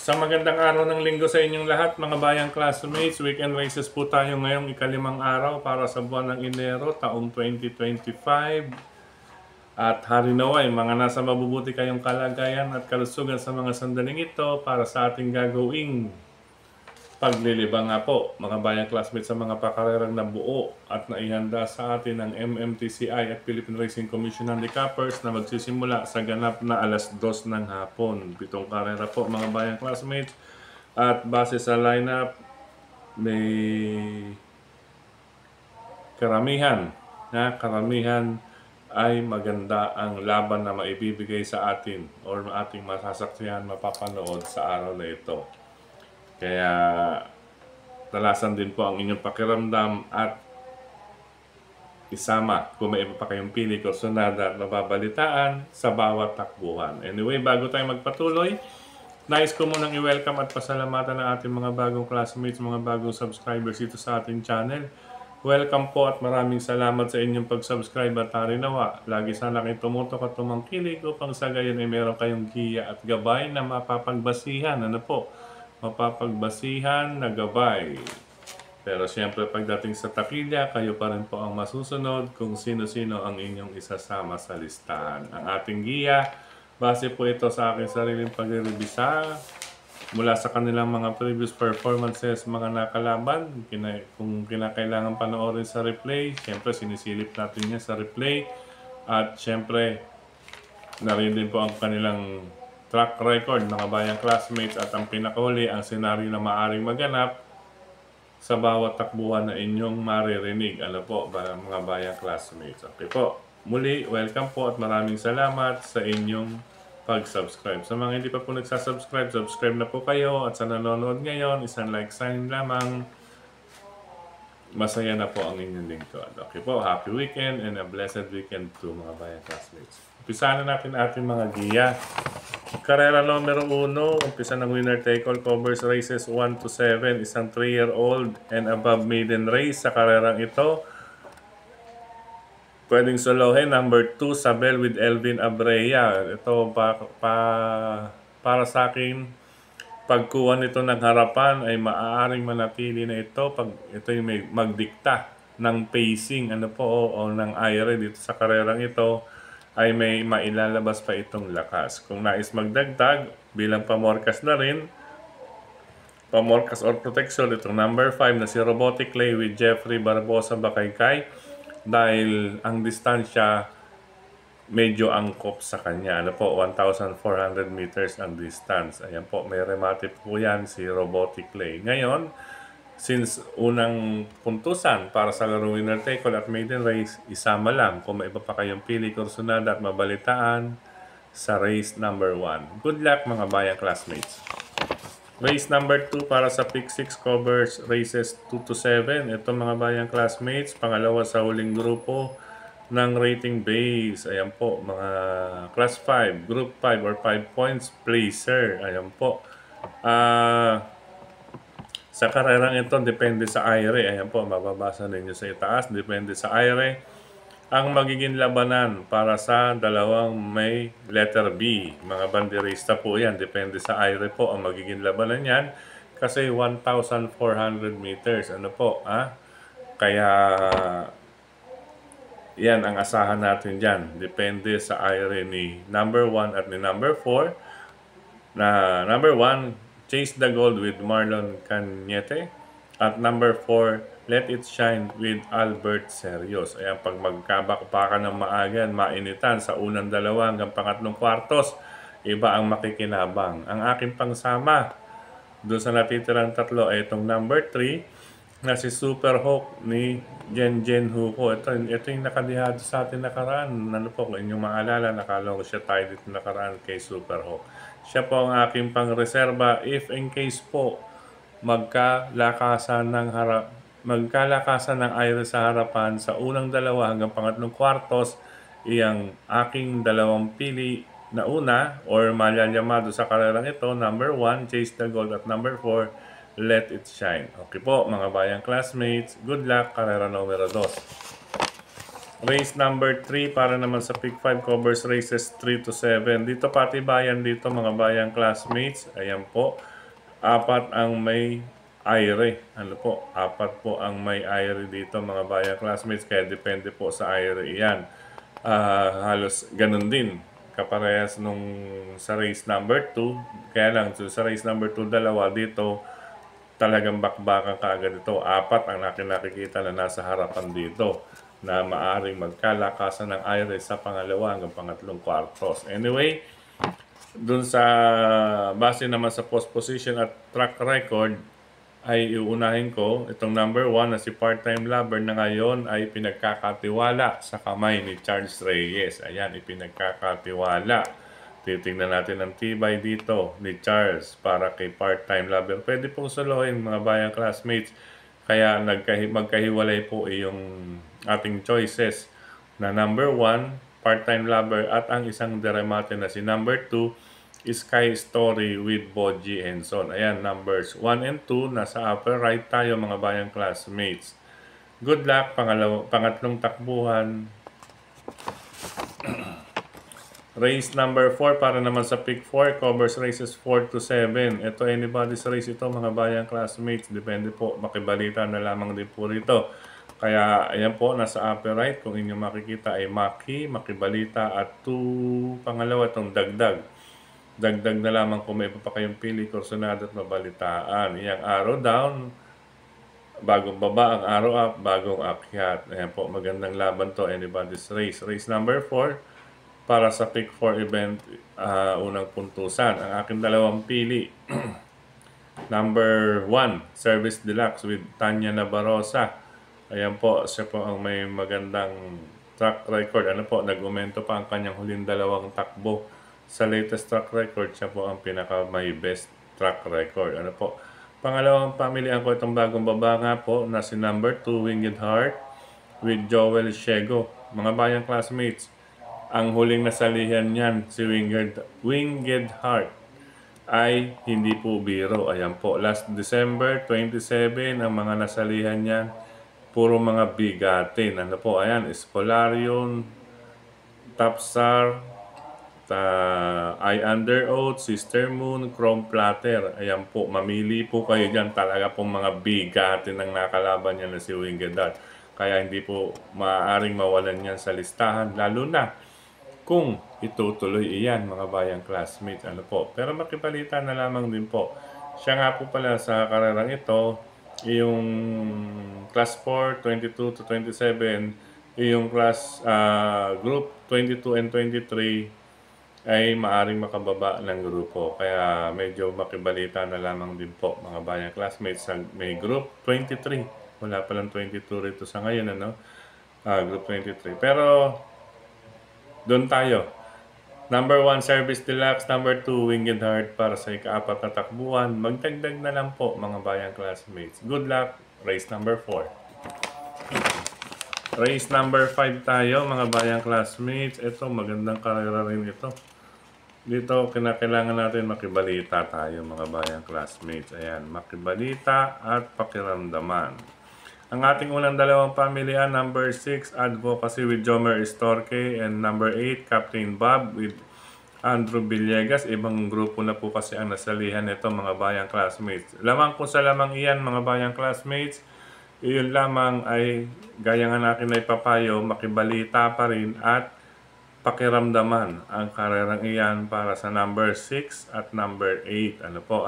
Sa magandang araw ng linggo sa inyong lahat, mga bayang classmates. Weekend races po tayo ngayong ikalimang araw para sa buwan ng Enero, taong 2025. At hari naway, mga nasa mabubuti kayong kalagayan at kalusugan sa mga sandaling ito para sa ating gagawing paglilibang nga po, mga bayang classmates, sa mga pakarerang nabuo at naihanda sa atin ng MMTCI at Philippine Racing Commission Handicappers na magsisimula sa ganap na alas 2 ng hapon. 7 karera po, mga bayang classmates. At base sa lineup, may karamihan ay maganda ang laban na maibibigay sa atin or ating masasaksihan, mapapanood sa araw na ito. Kaya talasan din po ang inyong pakiramdam at isama kung may iba pa kayong pili, kursunada at mababalitaan sa bawat takbuhan. Anyway, bago tayo magpatuloy, nais ko munang i-welcome at pasalamatan ang ating mga bagong classmates, mga bagong subscribers dito sa ating channel. Welcome po at maraming salamat sa inyong pag-subscribe at harinawa. Lagi sana kayo tumutok at tumangkilik upang sa gayon ay meron kayong giya at gabay na mapapagbasihan. Mapapagbasihan na gabay. Pero siyempre pagdating sa takilya, kayo pa rin po ang masusunod kung sino-sino ang inyong isasama sa listahan. Ang ating giya, base po ito sa aking sariling pagre-revisa mula sa kanilang mga previous performances, mga nakalaban. Kung kinakailangan panoorin sa replay, siyempre sinisilip natin yan sa replay. At siyempre, narin din po ang kanilang track record, mga bayang classmates, at ang pinakahuli, ang senaryo na maaaring maganap sa bawat takbuhan na inyong maririnig. Ano po, mga bayang classmates? Okay po. Muli, welcome po at maraming salamat sa inyong pag-subscribe. Sa mga hindi pa po nagsasubscribe, subscribe na po kayo. At sa nanonood ngayon, isang like sign lamang. Masaya na po ang inyong lingkod. Okay po, happy weekend and a blessed weekend to mga bayang classmates. Umpisahan na natin ating mga giya. Karera numero 1, umpisa ng winner take all, covers races 1 to 7, isang 3-year-old and above maiden race sa karerang ito. Pwedeng solohin, number 2, Sabel with Elvin Abreya. Ito para sa akin, pagkuha nito ng harapan ay maaaring manatili na ito pag ito yung may magdikta ng pacing o ng aire dito sa karerang ito, ay may mailalabas pa itong lakas. Kung nais magdagdag bilang pamorkas na rin, pamorkas or protection, itong number 5 na si Robotic Clay with Jeffrey Barbosa Bakaykay, dahil ang distansya medyo angkop sa kanya. 1,400 meters ang distance. Ayan po, may remate po yan si Robotic Clay. Ngayon, since unang puntusan para sa laro winner take all at maiden race, isama lang kung may iba pa kayong pili, kursunada at mabalitaan sa race number 1. Good luck mga bayang classmates. Race number 2 para sa pick 6, covers races 2 to 7. Ito mga bayang classmates, pangalawa sa huling grupo ng rating base. Ayan po, mga class 5, group 5 or 5 points placer. Ayan po. Sa karerang ito, depende sa aire. Ayan po, mababasa ninyo sa itaas. Depende sa aire ang magiging labanan para sa dalawang may letter B. Mga banderista po yan. Depende sa aire po ang magiging labanan yan. Kasi 1,400 meters. Kaya yan ang asahan natin dyan. Depende sa aire ni number 1 at ni number 4. Na number 1, Chase the Gold with Marlon Cañete. At number 4, Let It Shine with Albert Serios. Ayan, pag magkabakbakan ng maagan, mainitan sa unang dalawa hanggang pangatlong kwartos, iba ang makikinabang. Ang aking pangsama doon sa natitirang tatlo ay itong number 3 na si Super Hawk ni Jen Huko. Ito yung nakadihado sa atin nakaraan. Kung inyong maalala, nakalong siya tayo dito nakaraan kay Super Hawk. Siya po ang aking pang-reserva if in case po magkalakasan ng aire sa harapan sa unang dalawa hanggang pangatlong kwartos, iyang aking dalawang pili na una or malyanyamado sa karerang ito, number 1, Chase the Gold, at number 4, Let It Shine. Okay po mga bayang classmates, good luck, karera numero 2. Race number 3 para naman sa pick 5, covers races 3 to 7. Dito patibayan dito mga bayang classmates. Ayan po. apat ang may aire. Ano po? Apat po ang may aire dito mga bayan classmates. Kaya depende po sa aire yan. Halos ganun din. Kaparehas nung sa race number 2. Kaya lang sa race number 2, dalawa dito. Talagang bakbakan kaagad ito. Apat ang nakikita na nasa harapan dito na maaring magkalakasan ng aire sa pangalawa hanggang pangatlong kwartos. Anyway, dun sa base naman sa post position at track record ay iuunahin ko itong number 1 na si Part-Time Lover na ngayon ay pinagkakatiwala sa kamay ni Charles Reyes. Ayan, ipinagkakatiwala. Titingnan natin ang tibay dito ni Charles para kay Part-Time Lover. Pwede pong solohin mga bayang classmates. Kaya magkahiwalay po yung ating choices na number 1, Part-Time Lover, at ang isang deremate na si number 2, Sky Story with Boji Henson. Ayan, numbers 1 and 2, nasa upper right tayo mga bayang classmates. Good luck, pangatlong takbuhan. Race number 4 para naman sa pick 4, covers races 4 to 7. Ito anybody's race ito mga bayang classmates. Depende po, makibalita na lamang din po rito. Kaya ayan po, nasa upper right, kung inyong makikita ay Maki, Makibalita at 2, pangalawa itong Dagdag. Dagdag na lamang kung may pa kayong pili, kursunado at mabalitaan. Iyang arrow down, bagong baba, ang arrow up, bagong akyat. Ayan po, magandang laban to, anybody's race. Race number 4, para sa pick 4 event, unang puntusan. Ang aking dalawang pili, number 1, Service Deluxe with Tanya Nabarosa. Ayan po, siya po ang may magandang track record. Ano po, nag-umento pa ang kanyang huling dalawang takbo. Sa latest track record, siya po ang pinaka may best track record. Ano po? Pangalawang pamilihan ko itong bagong baba nga po na si number 2, Winged Heart with Joel Shego. Mga bayang classmates, ang huling nasalihan niyan, si Winged Heart, ay hindi po biro. Ayan po, last December 27, ang mga nasalihan niyan, puro mga bigatin. Ano po? Ayan, Espolarion, Tapsar, I Under Oath, Sister Moon, Chrome Platter. Ayan po, mamili po kayo dyan. Talaga pong mga bigatin ang nakalaban niya na si Winged Heart. Kaya hindi po maaaring mawalan yan sa listahan. Lalo na kung itutuloy iyan mga bayang classmates. Ano po. Pero makipalita na lamang din po. Siya nga po pala sa karerang ito, yung class 4, 22 to 27, yung class group 22 and 23, ay maaring makababa ng grupo. Kaya medyo makibalita na lamang din po mga bayang classmates sa may group 23. Wala palang 22 rito sa ngayon, ano? Group 23. Pero doon tayo. Number 1, Service Deluxe. Number 2, Winged Heart para sa ika-4 na takbuhan. Magdagdag na lang po mga bayang classmates. Good luck. Race number 4. Race number 5 tayo mga bayang classmates. Ito, magandang karera rin ito. Dito, kinakailangan natin makibalita tayo mga bayang classmates. Ayan, makibalita at pakiramdaman. Ang ating unang dalawang pamilihan, number 6, Advocacy with Jomer Estorque, and number 8, Captain Bob with Andrew Villegas. Ibang grupo na po kasi ang nasalihan nito mga bayang classmates. Lamang kung sa lamang iyan mga bayang classmates, iyon lamang ay gaya nga natin na ipapayo, makibalita pa rin at pakiramdaman ang karerang iyan para sa number 6 at number 8. Ano po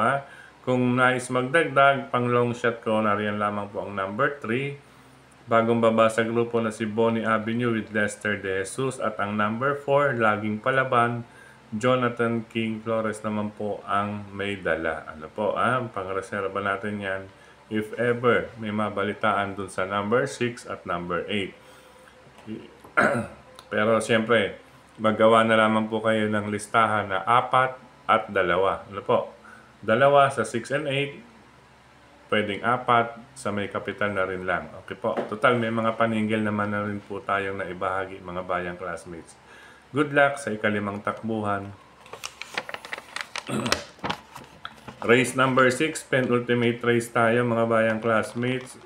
Kung nais magdagdag, pang long shot ko, nariyan lamang po ang number 3. Bagong baba sa grupo na si Bonnie Avenue with Lester De Jesus. At ang number 4, laging palaban, Jonathan King Flores naman po ang may dala. Ano po pang-reserva natin yan if ever may mabalitaan dun sa number 6 at number 8. Pero siyempre, magawa na lamang po kayo ng listahan na 4 at 2. Ano po? 2 sa 6 and 8, pwedeng 4 sa may kapital na rin lang. Okay po. Total, may mga paningil naman na rin po tayong naibahagi mga bayang classmates. Good luck sa ika-5 takbuhan. Race number 6, penultimate race tayo mga bayang classmates.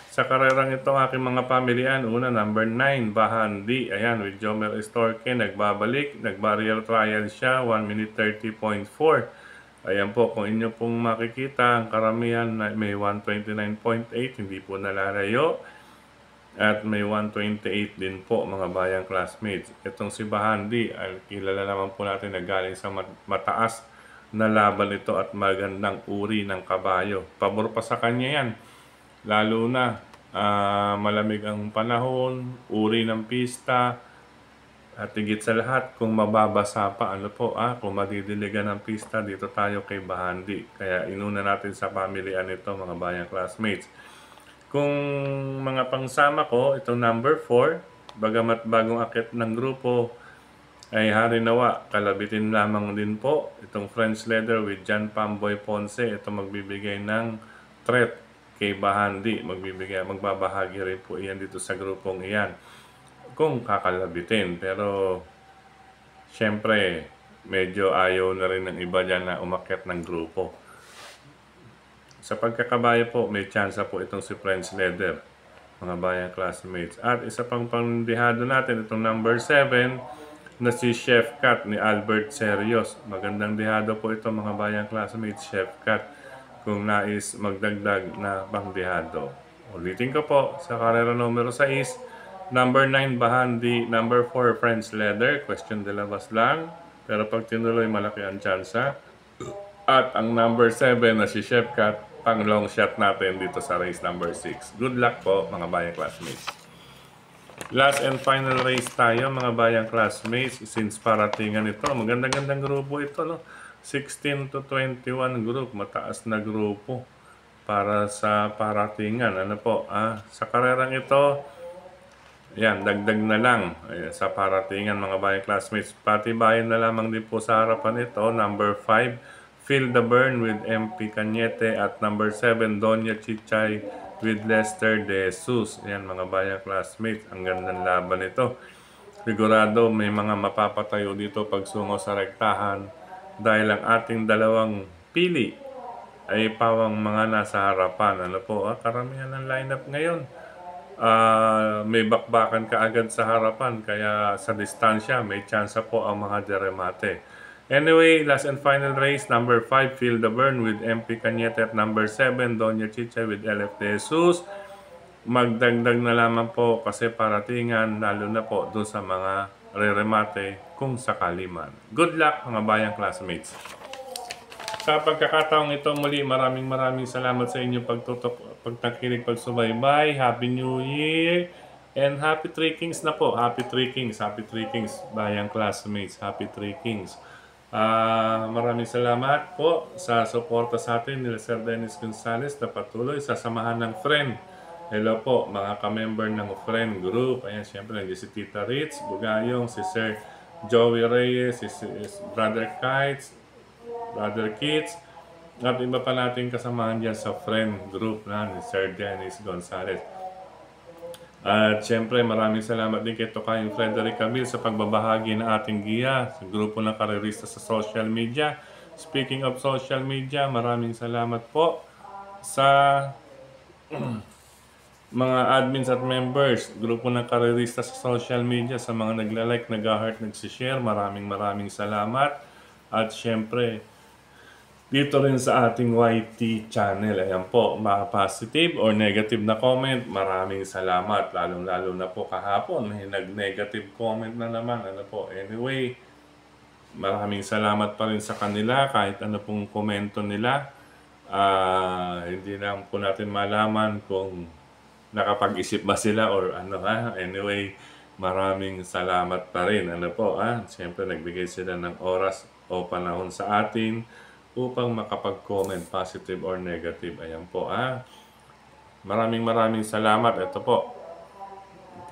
Sa karerang ito aking mga pamilihan, una number 9, Bahandi. Ayan, with Jomer Estorque, nagbabalik, nag-barrier trial siya, 1 minute 30.4. Ayan po, kung inyo pong makikita, ang karamihan na may 129.8, hindi po nalalayo. At may 128 din po mga bayang classmates. Itong si Bahandi, ay kilala naman po natin na galing sa mataas na laban ito at magandang uri ng kabayo. Pabor pa sa kanya yan. Lalo na malamig ang panahon, uri ng pista, at higit sa lahat, kung mababasa pa, kung madidiligan ng pista, dito tayo kay Bahandi. Kaya inuna natin sa pamilyan nito, mga bayang classmates. Kung mga pangsama ko, itong number 4, bagamat bagong akit ng grupo, ay hari nawa, kalabitin lamang din po. Itong French leather with John Pamboy Ponce, ito magbibigay ng threat kay Bahandi. Magbabahagi rin po iyan dito sa grupong iyan kung kakalabitin. Pero syempre medyo ayaw na rin ng iba dyan na umakyat ng grupo. Sa pagkakabayo po, may chance po itong si French leather, mga bayang classmates. At isa pang pangdihado natin, itong number 7 na si Chef Cat ni Albert Serios. Magandang dihado po ito, mga bayang classmates, Chef Cat, kung nais magdagdag na pangdihado. Ulitin ko po, sa karera numero 6, number 9 Bahandi, number 4 French leather, question de labas lang. Pero pag tinuloy, malaki ang tsansa. At ang number 7 na si Chef Cat, pang long shot natin dito sa race number 6. Good luck po, mga bayang classmates. Last and final race tayo, mga bayang classmates, since paratingan ito. Magandang-gandang grupo ito, no? 16 to 21 group, mataas na grupo para sa paratingan. Sa karerang ito, yan, dagdag na lang sa paratingan, mga bayang classmates. Patibayan na lamang din po sa harapan ito, number 5, Feel the Burn with MP Cañete, at number 7, Doña Chichay with Lester De Jesus. Yan, mga bayang classmates, ang gandang laban ito. Sigurado may mga mapapatayo dito pag sungo sa rektahan dahil ang ating dalawang pili ay pawang mga nasa harapan. Karamihan ng lineup ngayon. May bakbakan ka agad sa harapan, kaya sa distansya may chance po ang mga deremate. Anyway, last and final race, number 5, Feel the Burn with MP Cañete, at number 7, Doña Chicha with LF De Jesus. Magdagdag na lamang po kasi paratingan, lalo na po doon sa mga re-remate kung sakali man. Good luck, mga bayang classmates. Sa pagkakataong ito muli, maraming salamat sa inyong pagtakinig, pagsubaybay. Happy New Year! And Happy Three Kings na po. Happy Three Kings, bayang classmates. Happy Three Kings. Maraming salamat po sa suporta sa atin nila Sir Dennis Gonzales na patuloy sa samahan ng friend. Hello po, mga ka-member ng friend group. Ayan, siyempre, nandiyan si Tita Ritz Bugayong, si Sir Joey Reyes, si Brother Kites, Brother Kids, at iba pa natin kasamahan dyan sa friend group na ni Sir Dennis Gonzales. At siyempre, maraming salamat din kay Tokayong Frederick Camille sa pagbabahagi ng ating giya sa grupo ng karerista sa social media. Speaking of social media, maraming salamat po sa mga admins at members, grupo ng karerista sa social media, sa mga nagla-like, nag-heart, nagsishare. Maraming salamat. At siyempre, dito rin sa ating YT channel, ayan po, mga positive or negative na comment, maraming salamat. Lalo na po kahapon, may nag-negative comment na naman. Anyway, maraming salamat pa rin sa kanila kahit ano pong komento nila. Hindi lang po natin malaman kung nakapag-isip ba sila or Anyway, maraming salamat pa rin. Siyempre, nagbigay sila ng oras o panahon sa atin upang makapag-comment, positive or negative. Ayan po, Maraming salamat. Ito po,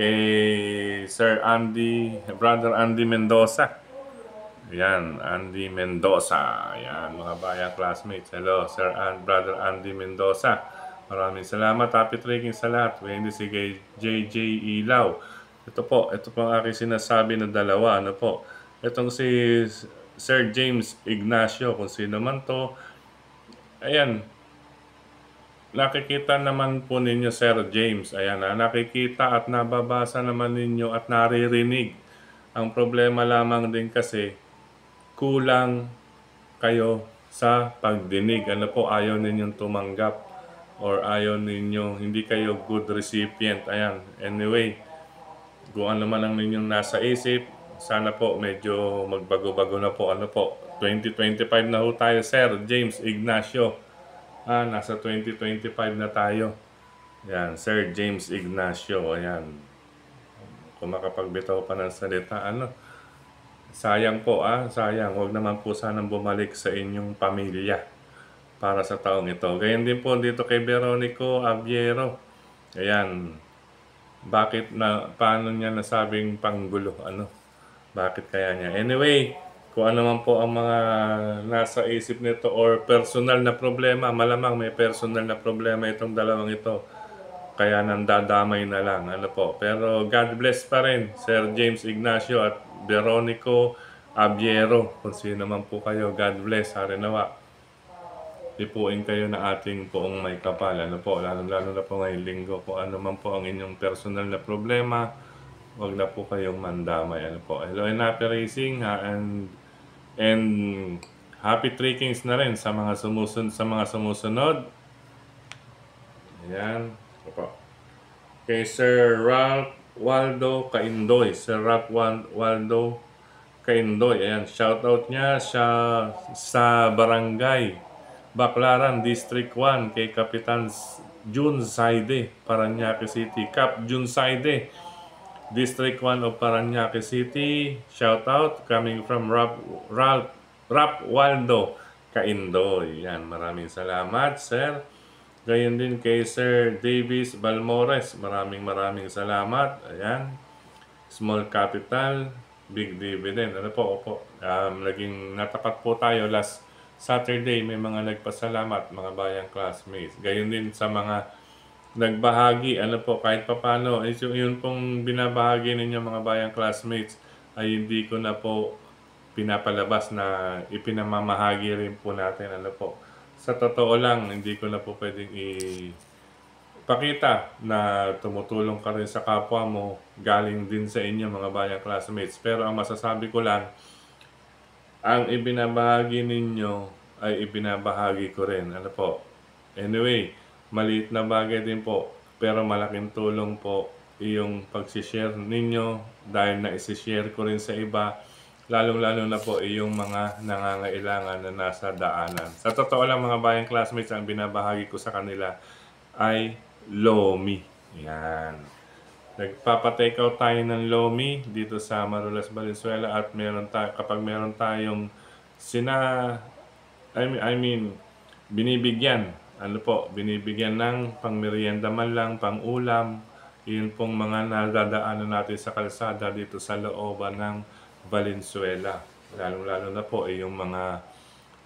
kay Sir Andy, Brother Andy Mendoza. Ayan, Andy Mendoza. Ayan, mga bayang classmates. Hello, Sir Brother Andy Mendoza. Maraming salamat. Happy trekking sa lahat. Hindi si JJ Ilaw. Ito po ang aking sinasabi na dalawa. Itong si Sir James Ignacio, kung sino man to. Ayan, nakikita naman po ninyo, Sir James. Ayan, nakikita at nababasa naman ninyo at naririnig. Ang problema lamang din kasi, kulang kayo sa pagdinig. Ano po, ayaw ninyong tumanggap or ayaw ninyo, hindi kayo good recipient. Ayan, anyway, kung ano man ang ninyong nasa isip, sana po medyo magbago-bago na po. Ano po, 2025 na ho tayo, Sir James Ignacio. Nasa 2025 na tayo. Ayan, Sir James Ignacio. Ayan, kung makapagbitaw pa ng salita, sayang po sayang. Huwag naman po sanang bumalik sa inyong pamilya para sa taong ito. Gayon din po dito kay Veronico Abiero. Ayan, paano niya nasabing panggulo? Bakit kaya niya? Anyway, kung ano man po ang mga nasa isip nito or personal na problema, malamang may personal na problema itong dalawang ito. Kaya nandadamay na lang. Pero God bless pa rin, Sir James Ignacio at Veronico Abiero. Kung sino man po kayo, God bless. Harinawa. Ipuin kayo na ating poong may kapal. Lalo na po ngayong linggo. Kung ano man po ang inyong personal na problema, huwag na po kayong mandamay. Hello and happy racing and happy trekkings na rin sa mga sumusunod. Ayan. Kay Sir Ralph Waldo Caindoy. Sir Ralph Waldo Caindoy. Ayan, shoutout niya sa Barangay Baclaran, District 1 kay Kapitan Jun Saide, Parañaque City. Cap Jun Saide, District 1 of Parañaque City. Shoutout coming from Ralph Waldo Caindoy. Yan, maraming salamat, sir. Gayon din kay Sir Davis Balmores. Maraming salamat. Ayan. Small capital, big dividend. Opo. Naging natapat po tayo last Saturday. May mga nagpasalamat, mga bayang classmates. Gayon din sa mga nagbahagi. Kahit papano. Yun pong binabahagi ninyo mga bayang classmates ay hindi ko na po pinapalabas na ipinamamahagi rin po natin. Sa totoo lang, hindi ko na po pwedeng ipakita na tumutulong ka rin sa kapwa mo, galing din sa inyo mga bayang classmates. Pero ang masasabi ko lang, ang ibinabahagi ninyo ay ibinabahagi ko rin. Anyway, maliit na bagay din po, pero malaking tulong po yung pag-share ninyo dahil na isi-share ko rin sa iba. Lalong-lalo na po yung mga nangangailangan na nasa daanan. Sa totoo lang mga bayang classmates, ang binabahagi ko sa kanila ay Lomi. Yan. Nagpapa-take out tayo ng Lomi dito sa Marulas, Valenzuela at kapag meron tayong binibigyan, binibigyan ng pangmerienda man lang, pang-ulam, yun pong mga nadadaanan natin sa kalsada dito sa looban ng Valenzuela. Lalo na po yung mga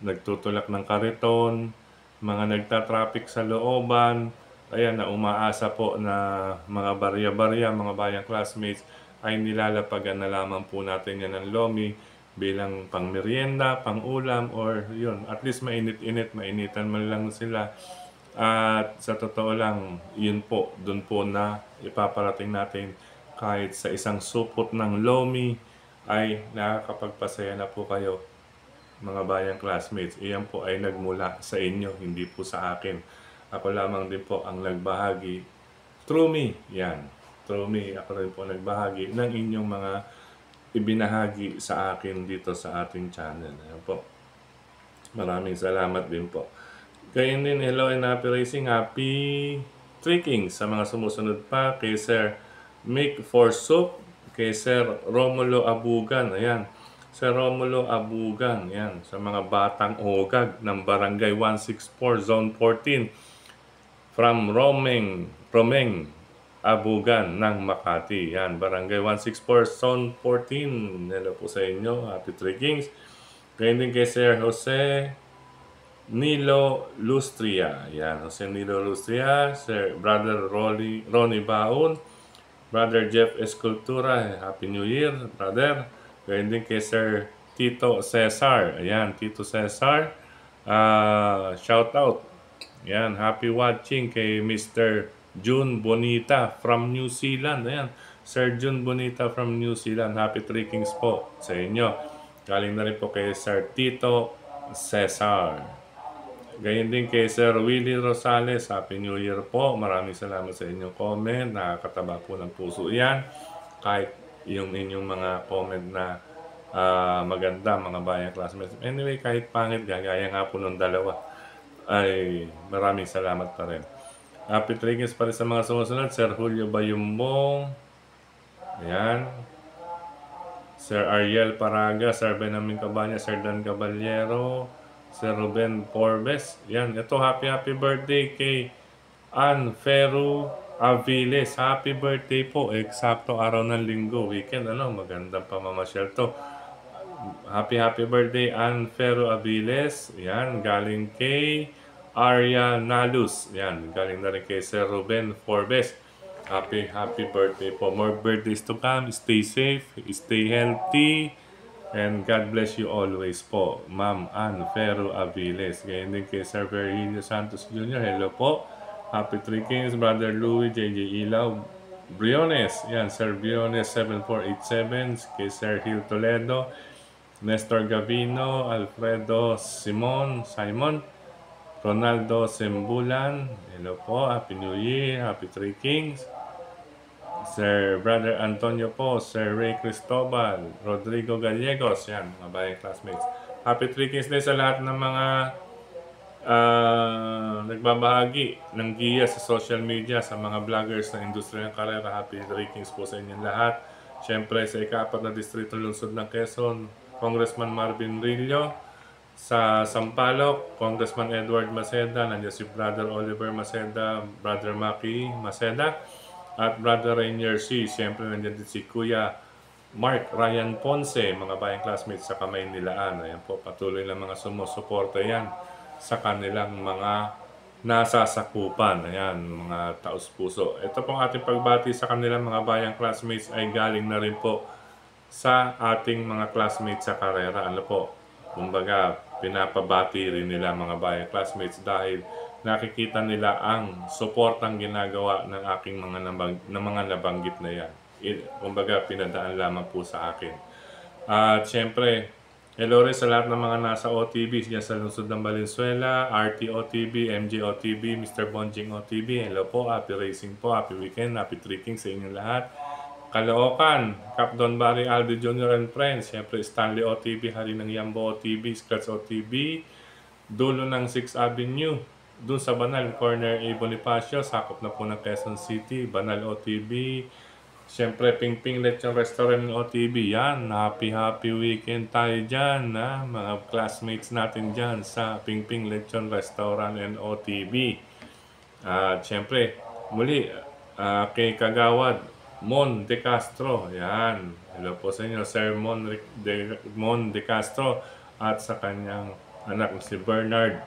nagtutulak ng kariton, mga nagtatraffic sa looban, ayan na umaasa po na mga barya-barya, mga bayang classmates ay nilalapagan na lamang po natin yan ng Lomi bilang pangmerienda, pang-ulam, or yun, at least mainitan man lang sila. At sa totoo lang, yun po, dun po na ipaparating natin kahit sa isang supot ng Lomi ay nakakapagpasaya na po kayo mga bayang classmates. Iyan po ay nagmula sa inyo, hindi po sa akin. Ako lamang din po ang nagbahagi. Through me, yan. Through me, ako rin po nagbahagi ng inyong mga ibinahagi sa akin dito sa ating channel. Ayan po. Maraming salamat din po. Gayon din, hello and happy racing, happy trekking sa mga sumusunod pa kay Sir Mick Forsuk, kay Sir Romulo Abugan. Ayan. Sir Romulo Abugan. Ayan. Sa mga batang ogag ng Barangay 164, Zone 14. From Romeng Abugan ng Makati. Yan. Barangay 164, Zone 14. Hello po sa inyo. Happy trekkings. Ngayon din kay Sir Jose Nilo Lustria. Yan. Jose Nilo Lustria. Sir Brother Ronnie Baon. Brother Jeff Escultura, Happy New Year, brother. Gayun din kay Sir Tito Cesar. Ayan, Tito Cesar. Shout out. Ayan, happy watching kay Mr. June Bonita from New Zealand. Ayan, Sir June Bonita from New Zealand. Happy trekkings po sa inyo. Galing na rin po kay Sir Tito Cesar. Ganyan din kay Sir Willie Rosales, Happy New Year po. Maraming salamat sa inyong comment. Nakakataba po ng puso yan. Kahit yung inyong mga comment na maganda, mga bayang classmates. Anyway, kahit pangit, gagaya nga po ng dalawa, ay maraming salamat pa rin. Happy Triggers pa rin sa mga sumusunod. Sir Julio Bayumbong. Ayan. Sir Ariel Paraga, Sir Benjamin Cabanya, Sir Dan Caballero, Sir Ruben Forbes. Yan, ito happy birthday kay Ann Ferru Aviles. Happy birthday po. Eksakto araw ng linggo, weekend. Magandang pamamasyal to. Happy birthday Ann Ferru Aviles. Yan, galing kay Arya Nalus. Yan, galing na rin kay Sir Ruben Forbes. Happy birthday po. More birthdays to come. Stay safe, stay healthy, and God bless you always po. Ma'am Ann Ferru Aviles. Ganyan din kay Sir Virgilio Santos Jr. Hello po. Happy Three Kings, Brother Louis, JJ Ilaw, Briones. Yan, Sir Briones 7487. Kay Sir Hil Toledo, Nestor Gavino, Alfredo Simon, Ronaldo Sembulan. Hello po. Happy New Year. Happy Three Kings. Sir Brother Antonio po, Sir Ray Cristobal, Rodrigo Gallegos, yan, mga bayang classmates. Happy Three Kings din sa lahat ng mga nagbabahagi ng giya sa social media, sa mga vloggers na industriya ng karera. Happy Three Kings po sa inyong lahat. Siyempre sa ika-4 na distrito lungsod ng Quezon, Congressman Marvin Rillo. Sa Sampaloc, Congressman Edward Maceda, nandiyan si Brother Oliver Maceda, Brother Maki Maceda, at Brother Rainier C. Siyempre nandiyan din si Kuya Mark Ryan Ponce, mga bayang classmates sa Kamay Nilaan. Ayan po, patuloy lang mga sumusuporta yan sa kanilang mga nasasakupan. Ayan, mga taos puso. Ito pong ating pagbati sa kanilang mga bayang classmates ay galing na rin po sa ating mga classmates sa karera. Ano po, kumbaga, pinapabati rin nila mga bayang classmates dahil nakikita nila ang suportang ginagawa ng aking mga nabanggit na yan. Kumbaga, pinadaan lamang po sa akin. At syempre, hello rin sa lahat ng mga nasa OTB dyan sa lungsod ng Valenzuela, RT OTB, MJ OTB, Mr. Bonjing OTB. Hello po, happy racing po, happy weekend, happy trekking sa inyong lahat. Caloocan, Cap Don Barry Aldo Jr. and Friends. Siyempre, Stanley OTB, Hari ng Yambo OTB, Scratch OTB, dulo ng 6th Avenue, doon sa Banal, corner A. Bonifacio, sakop na po ng Quezon City, Banal OTB. Siyempre, Pingping Lechon Restaurant ng OTB. Yan, happy weekend tayo dyan, mga classmates natin dyan sa Pingping Lechon Restaurant and OTB. At siyempre, muli, kay Kagawad, Mon De Castro. Yan, hello po sa inyo, Sir Mon De Castro, at sa kanyang anak si Bernard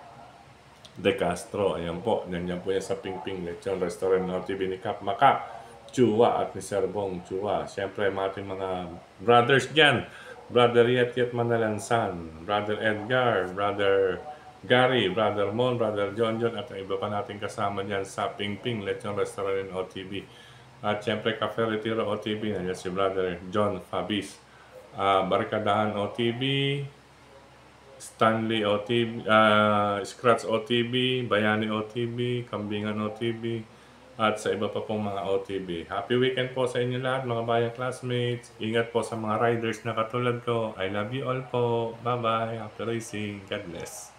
De Castro. Ayan po, nandiyan po yan sa Pingping Lechon Restaurant ng OTB ni Kap Maka Chua at ni Sir Bong Chua. Siyempre, ating mga brothers dyan, Brother Yet Manalansan, Brother Edgar, Brother Gary, Brother Mon, Brother John, at ang iba pa natin kasama dyan sa Pingping Lechon Restaurant ng OTB. At siyempre, Cafe Retiro OTB, nandiyan si Brother John Fabis, Barkadahan OTB, Stanley OTB, Scratch OTB, Bayani OTB, Kambingan OTB, at sa iba pa pong mga OTB. Happy weekend po sa inyo lahat, mga bayang classmates. Ingat po sa mga riders na katulad ko. I love you all po. Bye-bye. Happy racing. God bless.